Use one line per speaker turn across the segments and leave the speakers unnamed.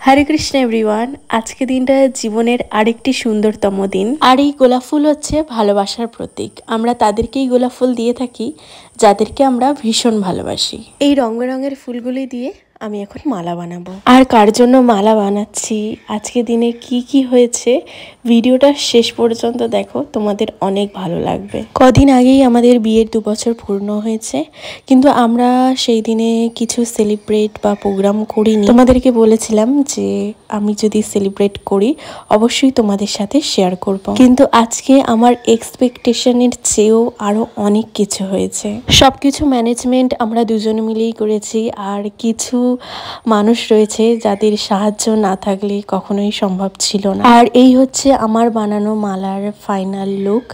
হরে Krishna everyone. আজকে দিনটা জীবনের আরেকটি সুন্দরতম দিন। আর এই গোলাপ ফুল হচ্ছে ভালোবাসার প্রতীক। আমরা তাদেরকেই গোলাপ ফুল দিয়ে থাকি যাদেরকে আমরা ভীষণ ভালোবাসি। এই রং বেরঙের ফুলগুলি দিয়ে আমি এখন মালা বানাবো। আর কার জন্য মালা বানাচ্ছি, আজকে দিনে কি কি হয়েছে, ভিডিওটা শেষ পর্যন্ত দেখো, তোমাদের অনেক ভালো লাগবে। কদিন আগেই আমাদের বিয়ের 2 বছর পূর্ণ হয়েছে, কিন্তু আমরা সেই দিনে কিছু সেলিব্রেট বা প্রোগ্রাম করিনি। তোমাদেরকে বলেছিলাম যে আমি যদি সেলিব্রেট করি অবশ্যই তোমাদের সাথে শেয়ার করব, কিন্তু আজকে আমার এক্সপেকটেশনের চেয়েও আরো অনেক কিছু হয়েছে। সবকিছু ম্যানেজমেন্ট আমরা দুজনে মিলেই করেছি, আর কিছু মানুষ রয়েছে যাদের সাহায্য না থাকলে কখনোই সম্ভব ছিল না। আর এই হচ্ছে আমার বানানো মালার ফাইনাল লুক।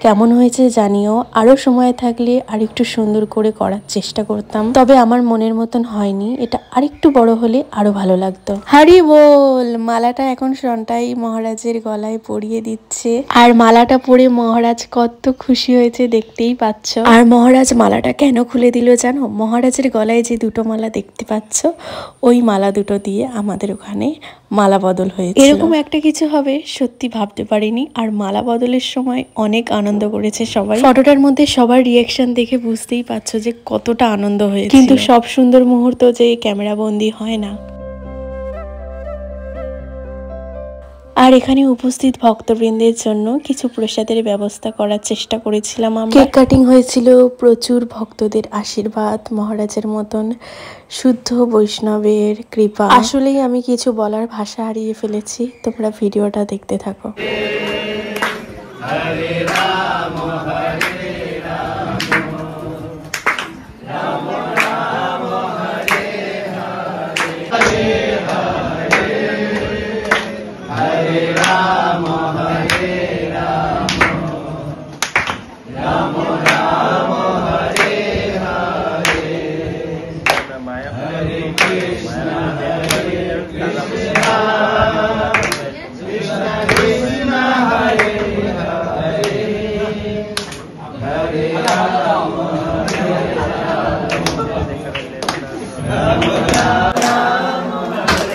কেমন হয়েছে জানিও। আরো সময় থাকলে আরেকটু সুন্দর করে করার চেষ্টা করতাম, তবে আমার মনের মতন হয়নি। এটা আরেকটু বড় হলে আরো ভালো লাগতো। হরি বল। মালাটা এখন সন্তাই মহারাজের গলায় পরিয়ে দিচ্ছে, আর মালাটা পরে মহারাজ কত খুশি হয়েছে দেখতেই পাচ্ছ। আর মহারাজ মালাটা কেন খুলে দিল জানো? মহারাজের গলায় যে দুটো মালা দেখতে পাচ্ছ, ওই মালা দুটো দিয়ে আমাদের ওখানে মালা বদল হয়েছে। এরকম একটা কিছু হবে সত্যি ভাবতে পারিনি। আর মালা বদলের সময় অনেক আনন্দ করেছে সবাই। ফটোটার মধ্যে সবার রিয়াকশন দেখে বুঝতেই পারছো যে কতটা আনন্দ হয়েছে। কিন্তু সব সুন্দর মুহূর্ত যে ক্যামেরা বন্দি হয় না। আর এখানে উপস্থিত ভক্তবৃন্দের জন্য কিছু প্রসাদের ব্যবস্থা করার চেষ্টা করেছিলাম আমরা। কেক কাটিং হয়েছিল, প্রচুর ভক্তদের আশীর্বাদ, মহারাজের মতন শুদ্ধ বৈষ্ণবের কৃপা। আসলেই আমি কিছু বলার ভাষা হারিয়ে ফেলেছি। তোমরা ভিডিওটা দেখতে থাকো। হরে রাম হরে রাম, রাম রাম হরে হরে, হরে রাম হরে রাম, রাম রাম হরে হরে, হরে কৃষ্ণ হরে কৃষ্ণ, কৃষ্ণ কৃষ্ণ হরে হরে, হরে রাম হরে রাম, রাম রাম হরে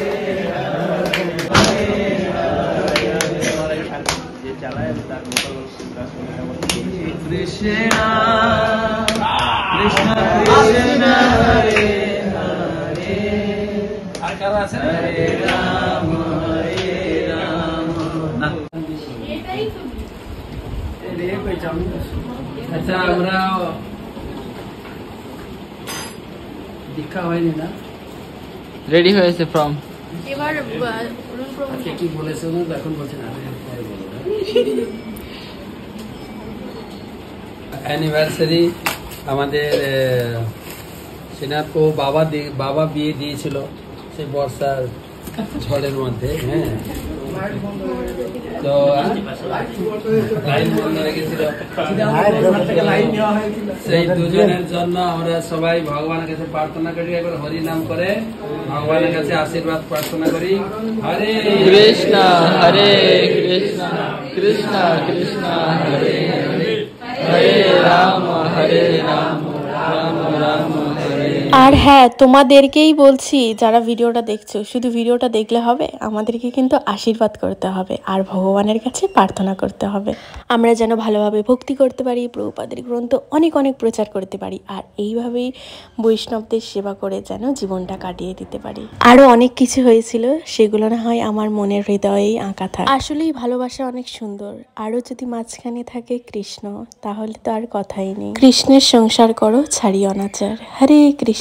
কৃষ্ণ কৃষ্ণ কৃষ্ণ হরে হরে, হরে রাম হরে রাম। আচ্ছা, আমরা দীক্ষা হয়নি না,
রেডি হয়েছে ফর্ম।
এবার
কি বলেছে এখন বলছে না, অ্যানিভার্সারি আমাদের সেনাপো বাবা বিয়ে দিয়েছিল সেই বর্ষার ঝড়ের মধ্যে। হ্যাঁ, তো লাইন বন্ধ রেখেছিল, সেই দুজনের জন্য আমরা সবাই ভগবানের কাছে প্রার্থনা করি। একবার হরি নাম করে ভগবানের কাছে আশীর্বাদ প্রার্থনা করি। হরে কৃষ্ণ হরে কৃষ্ণ, কৃষ্ণ কৃষ্ণ হরে হরে, হরে রাম হরে রাম, রাম রাম হরে।
আর হ্যাঁ, তোমাদেরকেই বলছি যারা ভিডিওটা দেখছো, শুধু ভিডিওটা দেখলে হবে, আমাদেরকে কিন্তু আশীর্বাদ করতে হবে আর ভগবানের কাছে প্রার্থনা করতে হবে, আমরা যেন ভালোভাবে ভক্তি করতে পারি, প্রভুপাদের গ্রন্থ অনেক অনেক প্রচার করতে পারি, আর এইভাবেই বৈষ্ণবদের সেবা করে যেন জীবনটা কাটিয়ে দিতে পারি। আরও অনেক কিছু হয়েছিল, সেগুলো না হয় আমার মনের হৃদয়েই আঁকা থাকে। আসলেই ভালোবাসা অনেক সুন্দর। আরও যদি মাঝখানে থাকে কৃষ্ণ, তাহলে তো আর কথাই নেই। কৃষ্ণের সংসার করো, ছাড়ি অনাচার। হরে কৃষ্ণ।